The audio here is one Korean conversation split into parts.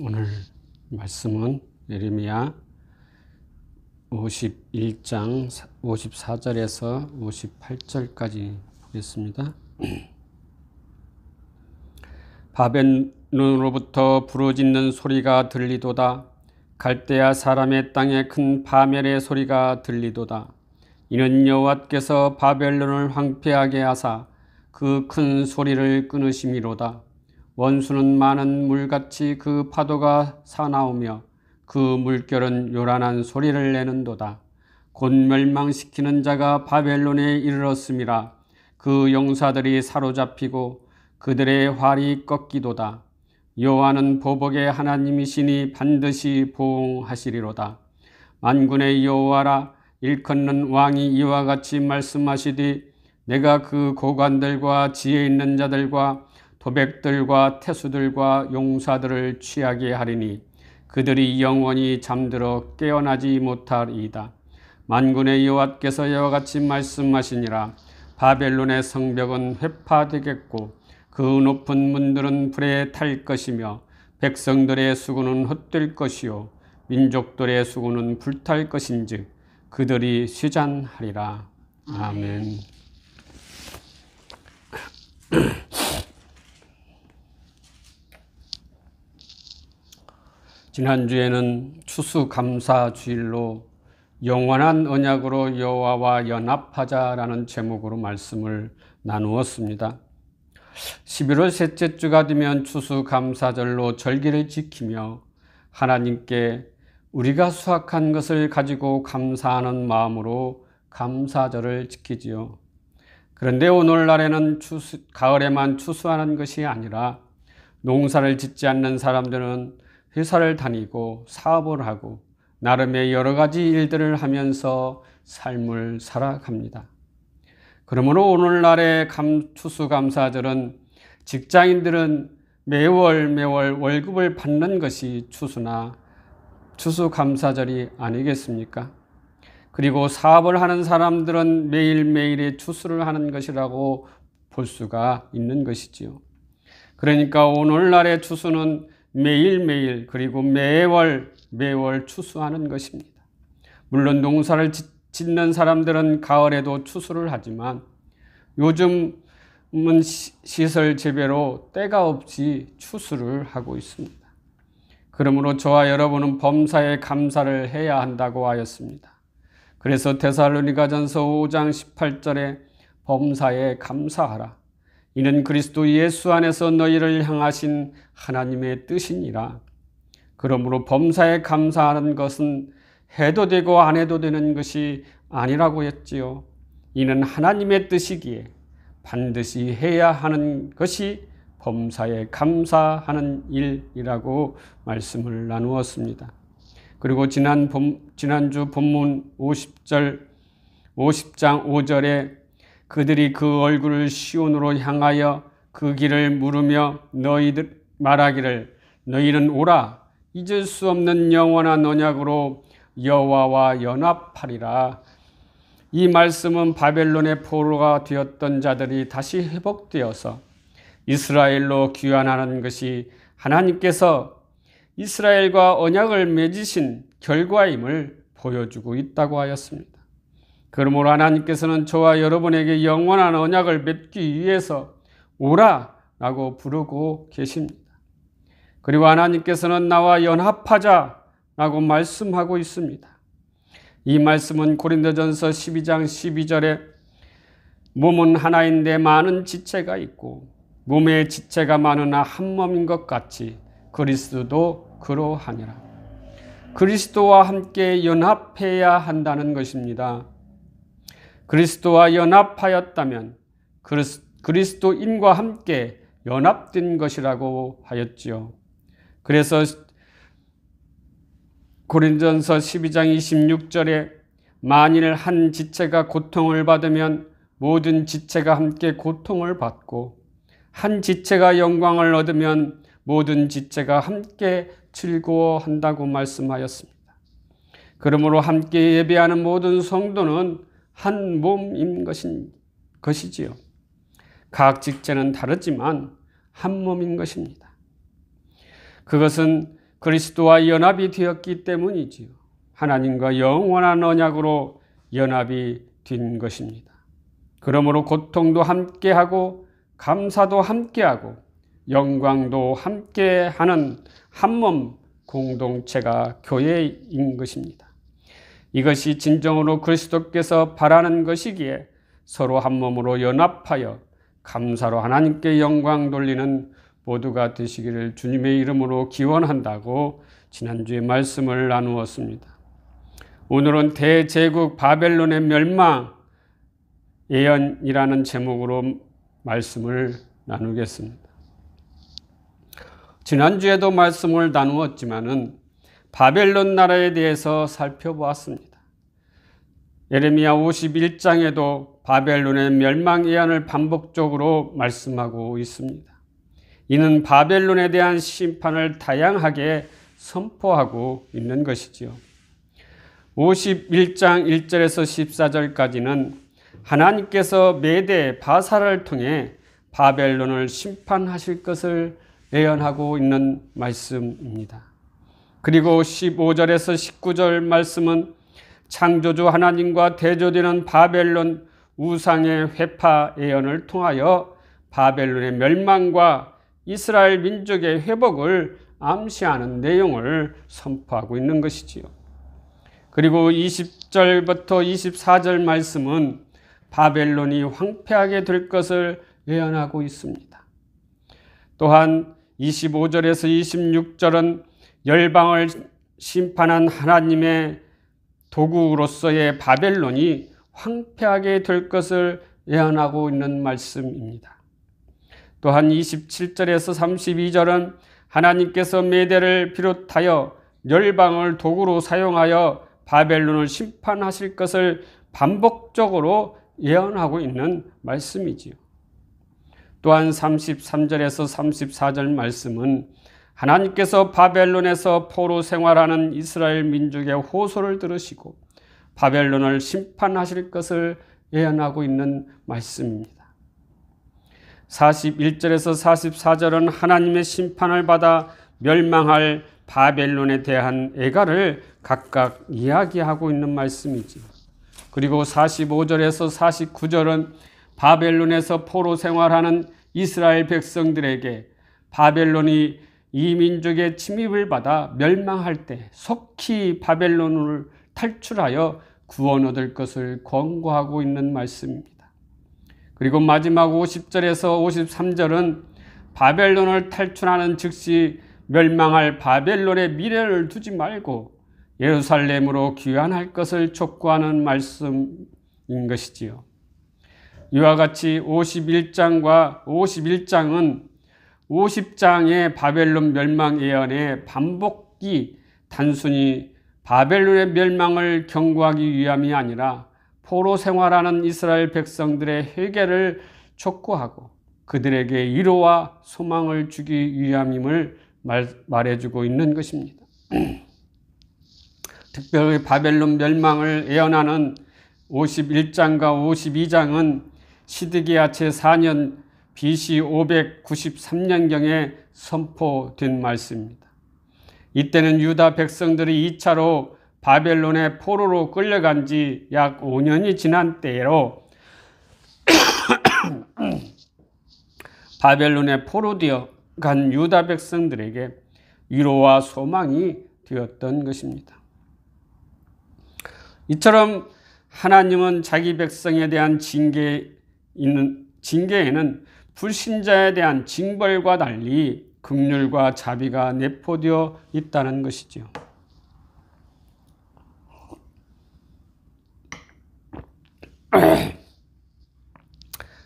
오늘 말씀은 예레미야 51장 54절에서 58절까지 보겠습니다. 바벨론으로부터 부르짖는 소리가 들리도다. 갈대아 사람의 땅에 큰 파멸의 소리가 들리도다. 이는 여호와께서 바벨론을 황폐하게 하사 그 큰 소리를 끊으심이로다. 원수는 많은 물같이 그 파도가 사나우며 그 물결은 요란한 소리를 내는도다. 곧 멸망시키는 자가 바벨론에 이르렀음이라. 그 용사들이 사로잡히고 그들의 활이 꺾이도다. 여호와는 보복의 하나님이시니 반드시 보응하시리로다. 만군의 여호와라, 일컫는 왕이 이와 같이 말씀하시되 내가 그 고관들과 지혜 있는 자들과 도백들과 태수들과 용사들을 취하게 하리니 그들이 영원히 잠들어 깨어나지 못하리이다. 만군의 여호와께서 이와 같이 말씀하시니라. 바벨론의 성벽은 회파되겠고 그 높은 문들은 불에 탈 것이며 백성들의 수고는 헛될 것이요 민족들의 수고는 불탈 것인즉 그들이 쇠잔하리라. 아멘. 지난주에는 추수감사주일로 영원한 언약으로 여호와와 연합하자라는 제목으로 말씀을 나누었습니다. 11월 셋째 주가 되면 추수감사절로 절기를 지키며 하나님께 우리가 수확한 것을 가지고 감사하는 마음으로 감사절을 지키지요. 그런데 오늘날에는 가을에만 추수하는 것이 아니라 농사를 짓지 않는 사람들은 회사를 다니고 사업을 하고 나름의 여러 가지 일들을 하면서 삶을 살아갑니다. 그러므로 오늘날의 추수감사절은 직장인들은 매월 월급을 받는 것이 추수감사절이 아니겠습니까? 그리고 사업을 하는 사람들은 매일매일의 추수를 하는 것이라고 볼 수가 있는 것이지요. 그러니까 오늘날의 추수는 매일매일 그리고 매월 추수하는 것입니다. 물론 농사를 짓는 사람들은 가을에도 추수를 하지만 요즘은 시설 재배로 때가 없이 추수를 하고 있습니다. 그러므로 저와 여러분은 범사에 감사를 해야 한다고 하였습니다. 그래서 데살로니가전서 5장 18절에 범사에 감사하라. 이는 그리스도 예수 안에서 너희를 향하신 하나님의 뜻이니라. 그러므로 범사에 감사하는 것은 해도 되고 안 해도 되는 것이 아니라고 했지요. 이는 하나님의 뜻이기에 반드시 해야 하는 것이 범사에 감사하는 일이라고 말씀을 나누었습니다. 그리고 지난주 본문 50장 5절에 그들이 그 얼굴을 시온으로 향하여 그 길을 물으며 너희들 말하기를 너희는 오라 잊을 수 없는 영원한 언약으로 여호와와 연합하리라. 이 말씀은 바벨론의 포로가 되었던 자들이 다시 회복되어서 이스라엘로 귀환하는 것이 하나님께서 이스라엘과 언약을 맺으신 결과임을 보여주고 있다고 하였습니다. 그러므로 하나님께서는 저와 여러분에게 영원한 언약을 맺기 위해서 오라라고 부르고 계십니다. 그리고 하나님께서는 나와 연합하자라고 말씀하고 있습니다. 이 말씀은 고린도전서 12장 12절에 몸은 하나인데 많은 지체가 있고 몸에 지체가 많으나 한 몸인 것 같이 그리스도도 그러하니라. 그리스도와 함께 연합해야 한다는 것입니다. 그리스도와 연합하였다면 그리스도인과 함께 연합된 것이라고 하였지요. 그래서 고린도전서 12장 26절에 만일 한 지체가 고통을 받으면 모든 지체가 함께 고통을 받고 한 지체가 영광을 얻으면 모든 지체가 함께 즐거워한다고 말씀하였습니다. 그러므로 함께 예배하는 모든 성도는 한 몸인 것이지요. 각 지체는 다르지만 한 몸인 것입니다. 그것은 그리스도와 연합이 되었기 때문이지요. 하나님과 영원한 언약으로 연합이 된 것입니다. 그러므로 고통도 함께하고 감사도 함께하고 영광도 함께하는 한몸 공동체가 교회인 것입니다. 이것이 진정으로 그리스도께서 바라는 것이기에 서로 한몸으로 연합하여 감사로 하나님께 영광 돌리는 모두가 되시기를 주님의 이름으로 기원한다고 지난주에 말씀을 나누었습니다. 오늘은 대제국 바벨론의 멸망 예언이라는 제목으로 말씀을 나누겠습니다. 지난주에도 말씀을 나누었지만은 바벨론 나라에 대해서 살펴보았습니다. 예레미야 51장에도 바벨론의 멸망 예언을 반복적으로 말씀하고 있습니다. 이는 바벨론에 대한 심판을 다양하게 선포하고 있는 것이지요. 51장 1절에서 14절까지는 하나님께서 메대 바사를 통해 바벨론을 심판하실 것을 예언하고 있는 말씀입니다. 그리고 15절에서 19절 말씀은 창조주 하나님과 대조되는 바벨론 우상의 회파 예언을 통하여 바벨론의 멸망과 이스라엘 민족의 회복을 암시하는 내용을 선포하고 있는 것이지요. 그리고 20절부터 24절 말씀은 바벨론이 황폐하게 될 것을 예언하고 있습니다. 또한 25절에서 26절은 열방을 심판한 하나님의 도구로서의 바벨론이 황폐하게 될 것을 예언하고 있는 말씀입니다. 또한 27절에서 32절은 하나님께서 메대를 비롯하여 열방을 도구로 사용하여 바벨론을 심판하실 것을 반복적으로 예언하고 있는 말씀이지요. 또한 33절에서 34절 말씀은 하나님께서 바벨론에서 포로 생활하는 이스라엘 민족의 호소를 들으시고 바벨론을 심판하실 것을 예언하고 있는 말씀입니다. 41절에서 44절은 하나님의 심판을 받아 멸망할 바벨론에 대한 애가를 각각 이야기하고 있는 말씀이지. 그리고 45절에서 49절은 바벨론에서 포로 생활하는 이스라엘 백성들에게 바벨론이 이 민족의 침입을 받아 멸망할 때 속히 바벨론을 탈출하여 구원 얻을 것을 권고하고 있는 말씀입니다. 그리고 마지막 50절에서 53절은 바벨론을 탈출하는 즉시 멸망할 바벨론의 미래를 두지 말고 예루살렘으로 귀환할 것을 촉구하는 말씀인 것이지요. 이와 같이 51장과 51장은 50장의 바벨론 멸망 예언의 반복이 단순히 바벨론의 멸망을 경고하기 위함이 아니라 포로 생활하는 이스라엘 백성들의 회개를 촉구하고 그들에게 위로와 소망을 주기 위함임을 말해주고 있는 것입니다. 특별히 바벨론 멸망을 예언하는 51장과 52장은 시드기야 제4년 BC 593년경에 선포된 말씀입니다. 이때는 유다 백성들이 2차로 바벨론의 포로로 끌려간 지 약 5년이 지난 때로 바벨론의 포로되어 간 유다 백성들에게 위로와 소망이 되었던 것입니다. 이처럼 하나님은 자기 백성에 대한 징계에는 불신자에 대한 징벌과 달리 긍휼과 자비가 내포되어 있다는 것이죠.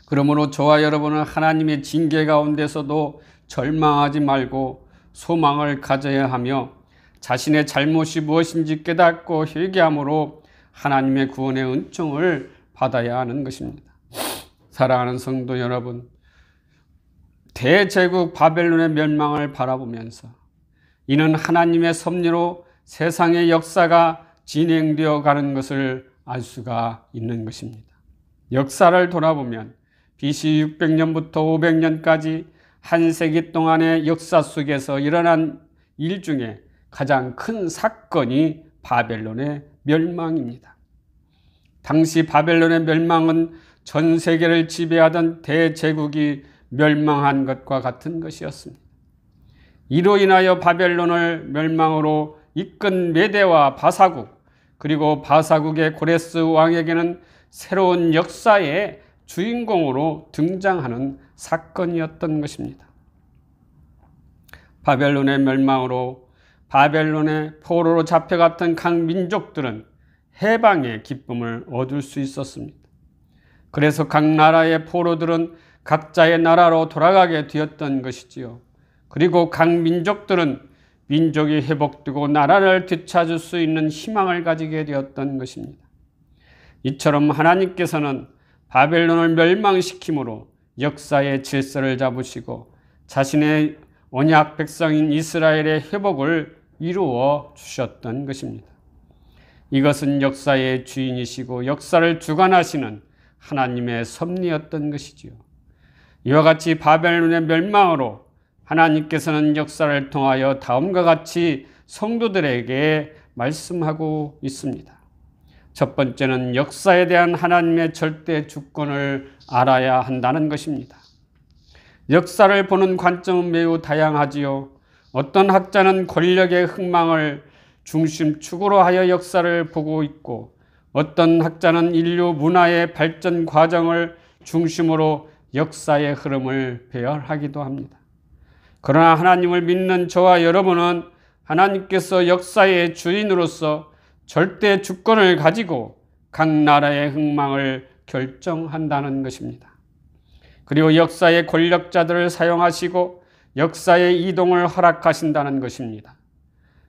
그러므로 저와 여러분은 하나님의 징계 가운데서도 절망하지 말고 소망을 가져야 하며 자신의 잘못이 무엇인지 깨닫고 회개함으로 하나님의 구원의 은총을 받아야 하는 것입니다. 사랑하는 성도 여러분, 대제국 바벨론의 멸망을 바라보면서 이는 하나님의 섭리로 세상의 역사가 진행되어 가는 것을 알 수가 있는 것입니다. 역사를 돌아보면 BC 600년부터 500년까지 한 세기 동안의 역사 속에서 일어난 일 중에 가장 큰 사건이 바벨론의 멸망입니다. 당시 바벨론의 멸망은 전 세계를 지배하던 대제국이 멸망한 것과 같은 것이었습니다. 이로 인하여 바벨론을 멸망으로 이끈 메대와 바사국, 그리고 바사국의 고레스 왕에게는 새로운 역사의 주인공으로 등장하는 사건이었던 것입니다. 바벨론의 멸망으로 바벨론의 포로로 잡혀갔던 각 민족들은 해방의 기쁨을 얻을 수 있었습니다. 그래서 각 나라의 포로들은 각자의 나라로 돌아가게 되었던 것이지요. 그리고 각 민족들은 민족이 회복되고 나라를 되찾을 수 있는 희망을 가지게 되었던 것입니다. 이처럼 하나님께서는 바벨론을 멸망시킴으로 역사의 질서를 잡으시고 자신의 언약 백성인 이스라엘의 회복을 이루어 주셨던 것입니다. 이것은 역사의 주인이시고 역사를 주관하시는 하나님의 섭리였던 것이지요. 이와 같이 바벨론의 멸망으로 하나님께서는 역사를 통하여 다음과 같이 성도들에게 말씀하고 있습니다. 첫 번째는 역사에 대한 하나님의 절대 주권을 알아야 한다는 것입니다. 역사를 보는 관점은 매우 다양하지요. 어떤 학자는 권력의 흥망을 중심축으로 하여 역사를 보고 있고, 어떤 학자는 인류 문화의 발전 과정을 중심으로 역사의 흐름을 배열하기도 합니다. 그러나 하나님을 믿는 저와 여러분은 하나님께서 역사의 주인으로서 절대 주권을 가지고 각 나라의 흥망을 결정한다는 것입니다. 그리고 역사의 권력자들을 사용하시고 역사의 이동을 허락하신다는 것입니다.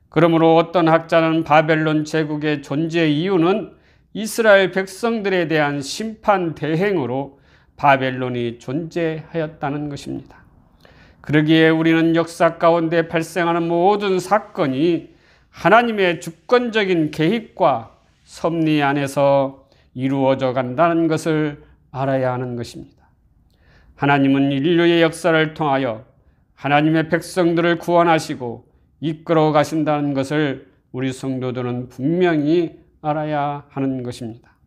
그러므로 어떤 학자는 바벨론 제국의 존재 이유는 이스라엘 백성들에 대한 심판 대행으로 바벨론이 존재하였다는 것입니다. 그러기에 우리는 역사 가운데 발생하는 모든 사건이 하나님의 주권적인 계획과 섭리 안에서 이루어져 간다는 것을 알아야 하는 것입니다. 하나님은 인류의 역사를 통하여 하나님의 백성들을 구원하시고 이끌어 가신다는 것을 우리 성도들은 분명히 알아야 하는 것입니다.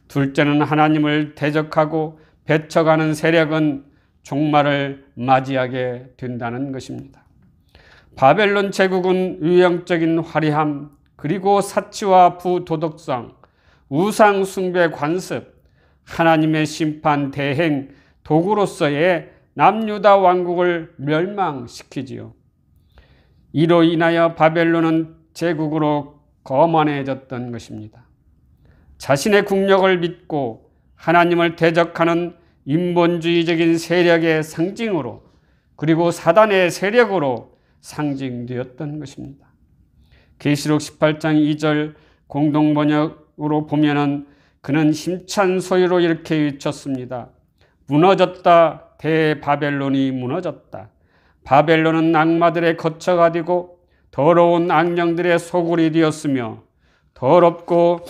둘째는 하나님을 대적하고 배척하는 세력은 종말을 맞이하게 된다는 것입니다. 바벨론 제국은 유형적인 화려함, 그리고 사치와 부도덕성, 우상 숭배 관습, 하나님의 심판 대행 도구로서의 남유다 왕국을 멸망시키지요. 이로 인하여 바벨론은 제국으로 거만해졌던 것입니다. 자신의 국력을 믿고 하나님을 대적하는 인본주의적인 세력의 상징으로, 그리고 사단의 세력으로 상징되었던 것입니다. 계시록 18장 2절 공동번역으로 보면은 그는 힘찬 소리로 이렇게 외쳤습니다. 무너졌다. 대바벨론이 무너졌다. 바벨론은 악마들의 거처가 되고 더러운 악령들의 소굴이 되었으며 더럽고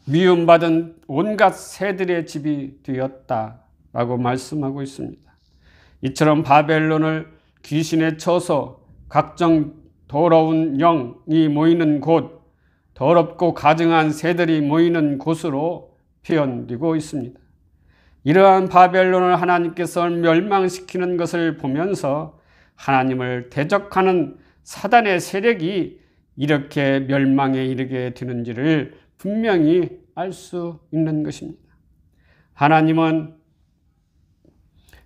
미움받은 온갖 새들의 집이 되었다라고 말씀하고 있습니다. 이처럼 바벨론을 귀신에 쳐서 각종 더러운 영이 모이는 곳, 더럽고 가증한 새들이 모이는 곳으로 표현되고 있습니다. 이러한 바벨론을 하나님께서 멸망시키는 것을 보면서 하나님을 대적하는 사단의 세력이 이렇게 멸망에 이르게 되는지를 분명히 알 수 있는 것입니다. 하나님은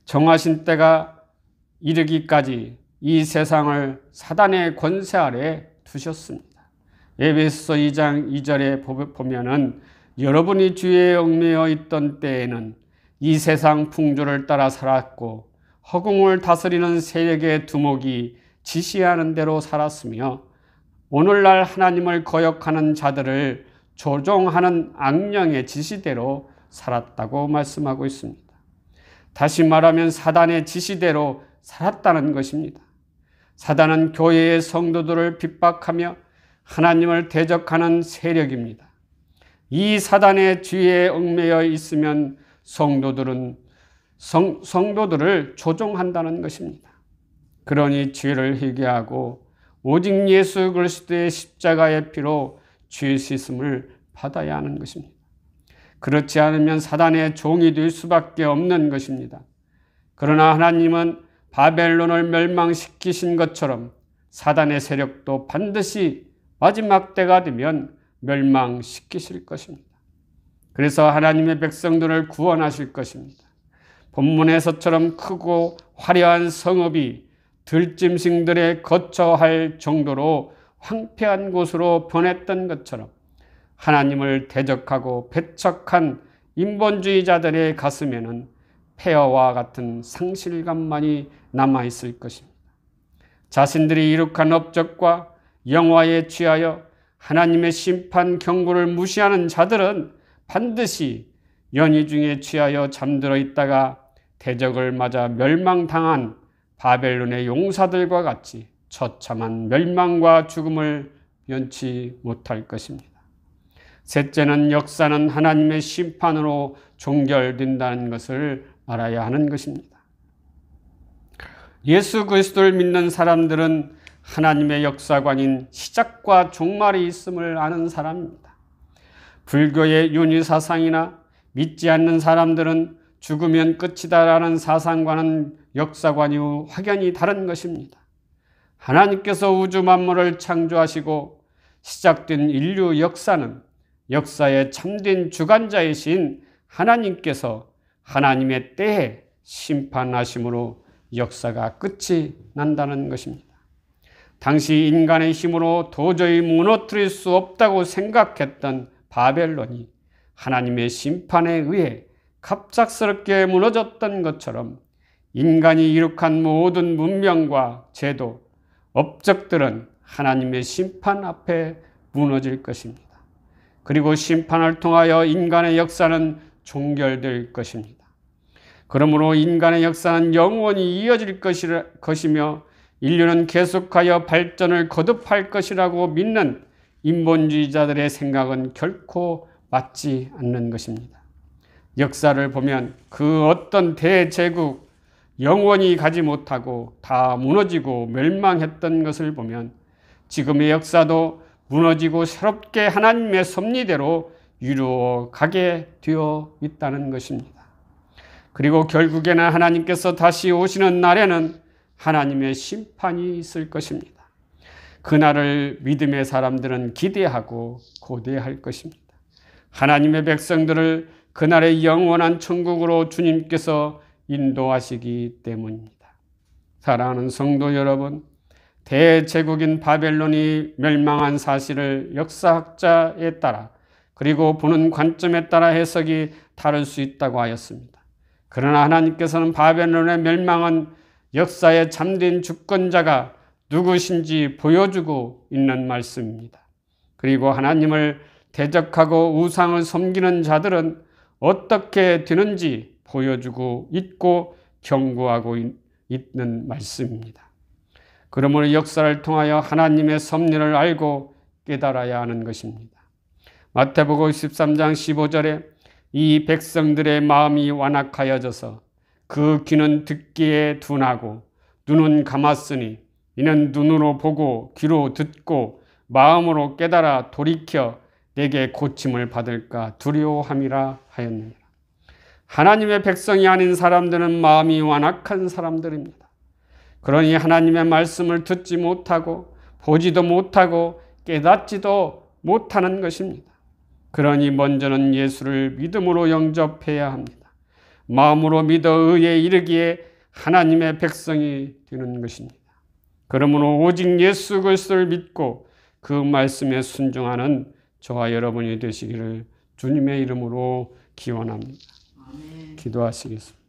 정하신 때가 이르기까지 이 세상을 사단의 권세 아래 두셨습니다. 에베소서 2장 2절에 보면은 여러분이 주에 얽매여 있던 때에는 이 세상 풍조를 따라 살았고 허공을 다스리는 세력의 두목이 지시하는 대로 살았으며 오늘날 하나님을 거역하는 자들을 조종하는 악령의 지시대로 살았다고 말씀하고 있습니다. 다시 말하면 사단의 지시대로 살았다는 것입니다. 사단은 교회의 성도들을 핍박하며 하나님을 대적하는 세력입니다. 이 사단의 주의에 얽매여 있으면 성도들을 조종한다는 것입니다. 그러니 죄를 회개하고 오직 예수 그리스도의 십자가의 피로 죄 씻음을 받아야 하는 것입니다. 그렇지 않으면 사단의 종이 될 수밖에 없는 것입니다. 그러나 하나님은 바벨론을 멸망시키신 것처럼 사단의 세력도 반드시 마지막 때가 되면 멸망시키실 것입니다. 그래서 하나님의 백성들을 구원하실 것입니다. 본문에서처럼 크고 화려한 성읍이 들짐승들의 거처할 정도로 황폐한 곳으로 변했던 것처럼 하나님을 대적하고 배척한 인본주의자들의 가슴에는 폐허와 같은 상실감만이 남아있을 것입니다. 자신들이 이룩한 업적과 영화에 취하여 하나님의 심판 경고를 무시하는 자들은 반드시 연희중에 취하여 잠들어 있다가 대적을 맞아 멸망당한 바벨론의 용사들과 같이 처참한 멸망과 죽음을 면치 못할 것입니다. 셋째는 역사는 하나님의 심판으로 종결된다는 것을 알아야 하는 것입니다. 예수 그리스도를 믿는 사람들은 하나님의 역사관인 시작과 종말이 있음을 아는 사람입니다. 불교의 윤희사상이나 믿지 않는 사람들은 죽으면 끝이다라는 사상과는 역사관이 확연히 다른 것입니다. 하나님께서 우주 만물을 창조하시고 시작된 인류 역사는 역사의 참된 주관자이신 하나님께서 하나님의 때에 심판하심으로 역사가 끝이 난다는 것입니다. 당시 인간의 힘으로 도저히 무너뜨릴 수 없다고 생각했던 바벨론이 하나님의 심판에 의해 갑작스럽게 무너졌던 것처럼 인간이 이룩한 모든 문명과 제도, 업적들은 하나님의 심판 앞에 무너질 것입니다. 그리고 심판을 통하여 인간의 역사는 종결될 것입니다. 그러므로 인간의 역사는 영원히 이어질 것이며 인류는 계속하여 발전을 거듭할 것이라고 믿는 인본주의자들의 생각은 결코 맞지 않는 것입니다. 역사를 보면 그 어떤 대제국 영원히 가지 못하고 다 무너지고 멸망했던 것을 보면 지금의 역사도 무너지고 새롭게 하나님의 섭리대로 이루어 가게 되어 있다는 것입니다. 그리고 결국에는 하나님께서 다시 오시는 날에는 하나님의 심판이 있을 것입니다. 그날을 믿음의 사람들은 기대하고 고대할 것입니다. 하나님의 백성들을 그날의 영원한 천국으로 주님께서 인도하시기 때문입니다. 사랑하는 성도 여러분, 대제국인 바벨론이 멸망한 사실을 역사학자에 따라 그리고 보는 관점에 따라 해석이 다를 수 있다고 하였습니다. 그러나 하나님께서는 바벨론의 멸망은 역사에 잠든 주권자가 누구신지 보여주고 있는 말씀입니다. 그리고 하나님을 대적하고 우상을 섬기는 자들은 어떻게 되는지 보여주고 있고 경고하고 있는 말씀입니다. 그러므로 역사를 통하여 하나님의 섭리를 알고 깨달아야 하는 것입니다. 마태복음 13장 15절에 이 백성들의 마음이 완악하여져서 그 귀는 듣기에 둔하고 눈은 감았으니 이는 눈으로 보고 귀로 듣고 마음으로 깨달아 돌이켜 내게 고침을 받을까 두려워함이라 하였느니라. 하나님의 백성이 아닌 사람들은 마음이 완악한 사람들입니다. 그러니 하나님의 말씀을 듣지 못하고 보지도 못하고 깨닫지도 못하는 것입니다. 그러니 먼저는 예수를 믿음으로 영접해야 합니다. 마음으로 믿어 의에 이르기에 하나님의 백성이 되는 것입니다. 그러므로 오직 예수 그리스도를 믿고 그 말씀에 순종하는 저와 여러분이 되시기를 주님의 이름으로 기원합니다. 기도하시겠습니다.